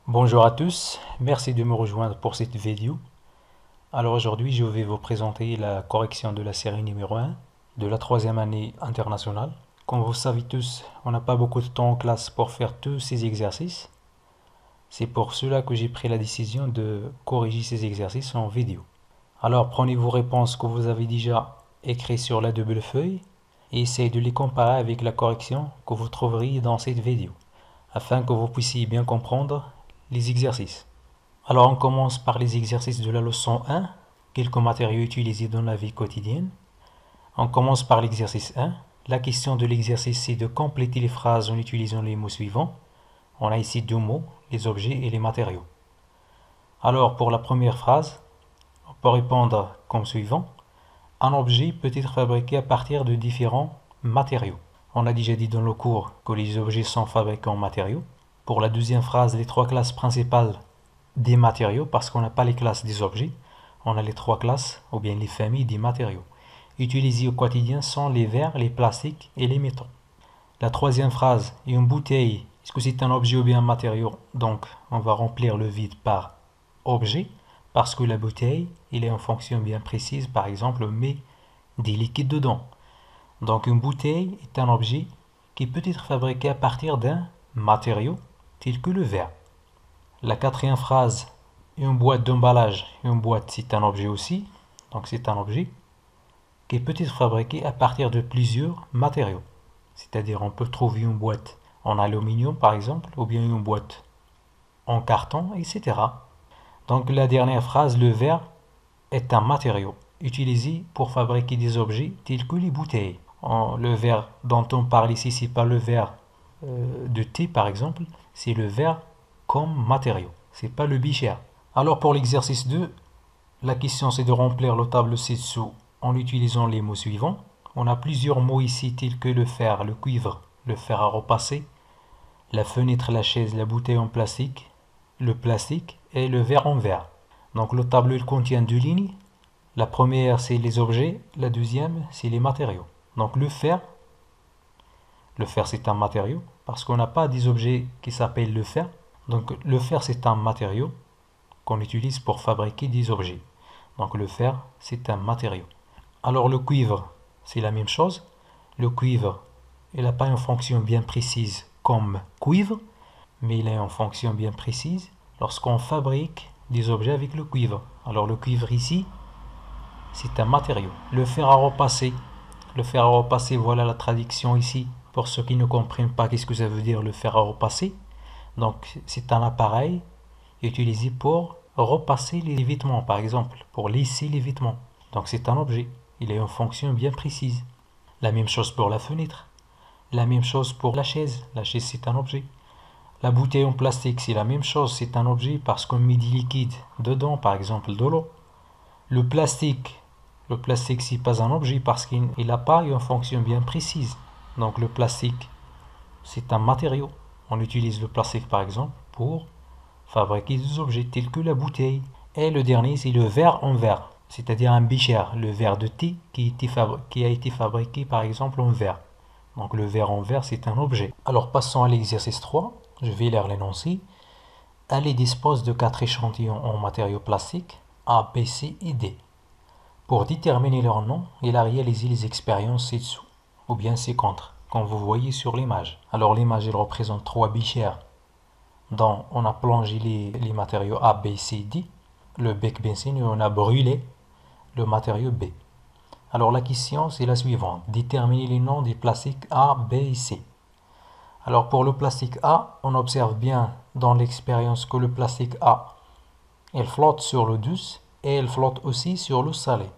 Bonjour à tous, merci de me rejoindre pour cette vidéo. Alors aujourd'hui, je vais vous présenter la correction de la série numéro 1 de la troisième année internationale. Comme vous savez tous, on n'a pas beaucoup de temps en classe pour faire tous ces exercices. C'est pour cela que j'ai pris la décision de corriger ces exercices en vidéo. Alors prenez vos réponses que vous avez déjà écrites sur la double feuille et essayez de les comparer avec la correction que vous trouverez dans cette vidéo, afin que vous puissiez bien comprendre les exercices. Alors on commence par les exercices de la leçon 1, quelques matériaux utilisés dans la vie quotidienne. On commence par l'exercice 1. La question de l'exercice c'est de compléter les phrases en utilisant les mots suivants. On a ici deux mots, les objets et les matériaux. Alors pour la première phrase, on peut répondre comme suivant. Un objet peut être fabriqué à partir de différents matériaux. On a déjà dit dans le cours que les objets sont fabriqués en matériaux. Pour la deuxième phrase, les trois classes principales des matériaux, parce qu'on n'a pas les classes des objets, on a les trois classes, ou bien les familles des matériaux. Utilisés au quotidien sont les verres, les plastiques et les métaux. La troisième phrase, une bouteille, est-ce que c'est un objet ou bien un matériau? Donc, on va remplir le vide par objet, parce que la bouteille, il est en fonction bien précise, par exemple, on met des liquides dedans. Donc, une bouteille est un objet qui peut être fabriqué à partir d'un matériau tel que le verre. La quatrième phrase, une boîte d'emballage. Une boîte, c'est un objet aussi. Donc c'est un objet qui peut être fabriqué à partir de plusieurs matériaux. C'est-à-dire on peut trouver une boîte en aluminium par exemple, ou bien une boîte en carton, etc. Donc la dernière phrase, le verre est un matériau utilisé pour fabriquer des objets tels que les bouteilles. Le verre dont on parle ici, c'est pas le verre de thé par exemple, c'est le verre comme matériau. C'est pas le bichère. Alors pour l'exercice 2, la question c'est de remplir le tableau ci-dessous en utilisant les mots suivants. On a plusieurs mots ici tels que le fer, le cuivre, le fer à repasser, la fenêtre, la chaise, la bouteille en plastique, le plastique et le verre en verre. Donc le tableau il contient deux lignes. La première c'est les objets, la deuxième c'est les matériaux. Donc le fer c'est un matériau parce qu'on n'a pas des objets qui s'appellent le fer. Donc le fer c'est un matériau qu'on utilise pour fabriquer des objets. Donc le fer c'est un matériau. Alors le cuivre c'est la même chose. Le cuivre il n'a pas une fonction bien précise comme cuivre, mais il a une fonction bien précise lorsqu'on fabrique des objets avec le cuivre. Alors le cuivre ici c'est un matériau. Le fer à repasser. Le fer à repasser, voilà la traduction ici. Pour ceux qui ne comprennent pas qu'est-ce que ça veut dire le fer à repasser. Donc c'est un appareil utilisé pour repasser les vêtements, par exemple, pour lisser les vêtements. Donc c'est un objet. Il a une fonction bien précise. La même chose pour la fenêtre. La même chose pour la chaise. La chaise c'est un objet. La bouteille en plastique c'est la même chose. C'est un objet parce qu'on met du liquide dedans, par exemple de l'eau. Le plastique c'est pas un objet parce qu'il n'a pas une fonction bien précise. Donc le plastique, c'est un matériau. On utilise le plastique par exemple pour fabriquer des objets tels que la bouteille. Et le dernier, c'est le verre en verre, c'est-à-dire un bichère, le verre de thé qui a été fabriqué par exemple en verre. Donc le verre en verre, c'est un objet. Alors passons à l'exercice 3. Je vais lire l'énoncé. Elle dispose de 4 échantillons en matériaux plastiques A, B, C et D. Pour déterminer leur nom, il a réalisé les expériences ci-dessous, ou bien ci-contre, comme vous voyez sur l'image. Alors l'image, elle représente 3 bichères dont on a plongé les matériaux A, B, C, D. Le bec benzène, on a brûlé le matériau B. Alors la question, c'est la suivante. Déterminer les noms des plastiques A, B et C. Alors pour le plastique A, on observe bien dans l'expérience que le plastique A, il flotte sur l'eau douce et elle flotte aussi sur l'eau salée.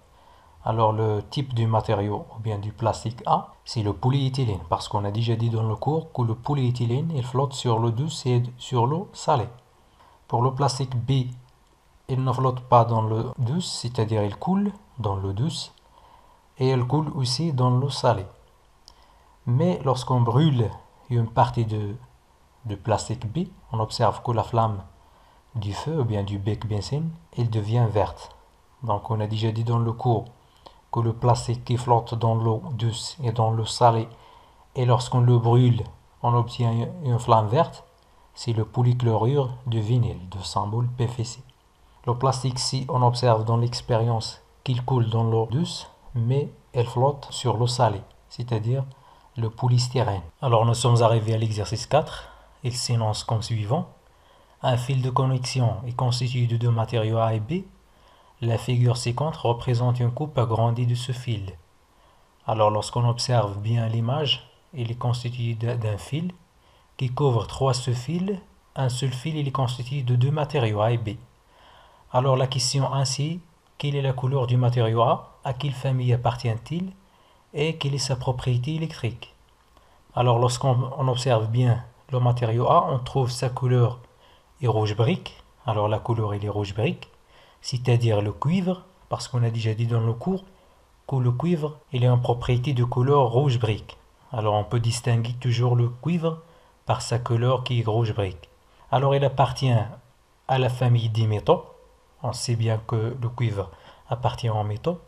Alors le type du matériau ou bien du plastique A, c'est le polyéthylène parce qu'on a déjà dit dans le cours que le polyéthylène il flotte sur l'eau douce et sur l'eau salée. Pour le plastique B, il ne flotte pas dans l'eau douce, c'est-à-dire il coule dans l'eau douce et il coule aussi dans l'eau salée. Mais lorsqu'on brûle une partie de plastique B, on observe que la flamme du feu ou bien du bec benzène, elle devient verte. Donc on a déjà dit dans le cours que le plastique qui flotte dans l'eau douce et dans l'eau salée, et lorsqu'on le brûle, on obtient une flamme verte, c'est le polychlorure de vinyle, de symbole PVC. Le plastique, si on observe dans l'expérience qu'il coule dans l'eau douce, mais elle flotte sur l'eau salée, c'est-à-dire le polystyrène. Alors nous sommes arrivés à l'exercice 4. Il s'énonce comme suivant. Un fil de connexion est constitué de deux matériaux A et B. La figure ci-contre représente une coupe agrandie de ce fil. Alors lorsqu'on observe bien l'image, il est constitué d'un fil qui couvre trois sous-fils. Un seul fil il est constitué de deux matériaux A et B. Alors la question ainsi, quelle est la couleur du matériau A, à quelle famille appartient-il et quelle est sa propriété électrique? Alors lorsqu'on observe bien le matériau A, on trouve sa couleur est rouge brique. Alors la couleur elle est rouge brique, c'est-à-dire le cuivre, parce qu'on a déjà dit dans le cours que le cuivre il est en propriété de couleur rouge brique. Alors on peut distinguer toujours le cuivre par sa couleur qui est rouge brique. Alors il appartient à la famille des métaux. On sait bien que le cuivre appartient aux métaux.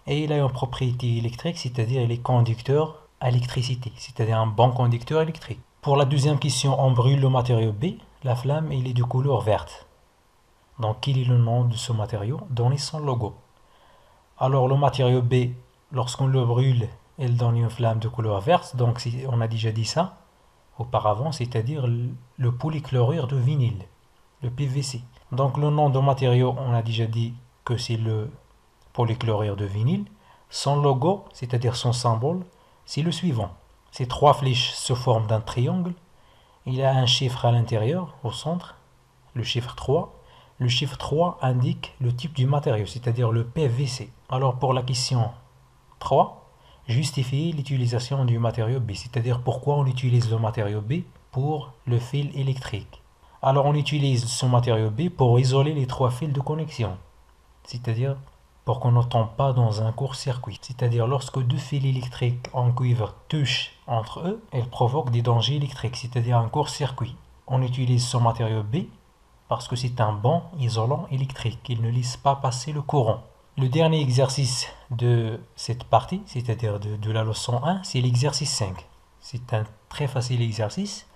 Et il a une propriété électrique, c'est-à-dire il est conducteur à l'électricité, c'est-à-dire un bon conducteur électrique. Pour la deuxième question, on brûle le matériau B. La flamme il est de couleur verte. Donc quel est le nom de ce matériau? Donnez son logo. Alors le matériau B, lorsqu'on le brûle, il donne une flamme de couleur verte. Donc on a déjà dit ça auparavant, c'est-à-dire le polychlorure de vinyle, le PVC. Donc le nom de matériau, on a déjà dit que c'est le polychlorure de vinyle. Son logo, c'est-à-dire son symbole, c'est le suivant. Ces trois flèches se forment d'un triangle. Il a un chiffre à l'intérieur, au centre, le chiffre 3. Le chiffre 3 indique le type du matériau, c'est-à-dire le PVC. Alors pour la question 3, justifier l'utilisation du matériau B, c'est-à-dire pourquoi on utilise le matériau B pour le fil électrique. Alors on utilise ce matériau B pour isoler les trois fils de connexion, c'est-à-dire pour qu'on ne tombe pas dans un court-circuit. C'est-à-dire lorsque deux fils électriques en cuivre touchent entre eux, elles provoquent des dangers électriques, c'est-à-dire un court-circuit. On utilise ce matériau B parce que c'est un bon isolant électrique, il ne laisse pas passer le courant. Le dernier exercice de cette partie, c'est-à-dire de la leçon 1, c'est l'exercice 5. C'est un très facile exercice,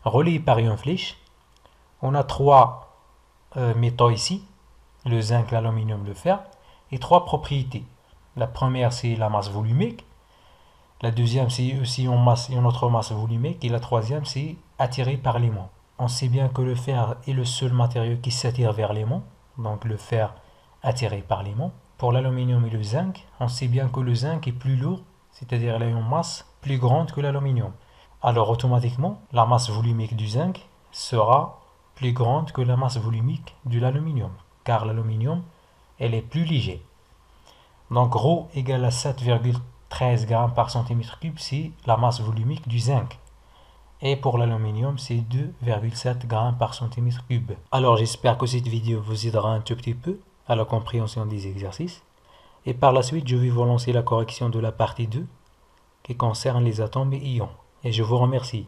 relié par une flèche. On a trois métaux ici, le zinc, l'aluminium, le fer, et trois propriétés. La première, c'est la masse volumique. La deuxième, c'est aussi une autre masse volumique. Et la troisième, c'est attiré par l'aimant. On sait bien que le fer est le seul matériau qui s'attire vers l'aimant. Donc le fer attiré par l'aimant. Pour l'aluminium et le zinc, on sait bien que le zinc est plus lourd, c'est-à-dire il a une masse plus grande que l'aluminium. Alors automatiquement, la masse volumique du zinc sera plus grande que la masse volumique de l'aluminium, car l'aluminium, elle est plus léger. Donc ρ égale à 7,13 g par centimètre cube, c'est la masse volumique du zinc. Et pour l'aluminium, c'est 2,7 g par centimètre cube. Alors j'espère que cette vidéo vous aidera un tout petit peu à la compréhension des exercices. Et par la suite, je vais vous lancer la correction de la partie 2 qui concerne les atomes et ions. Et je vous remercie.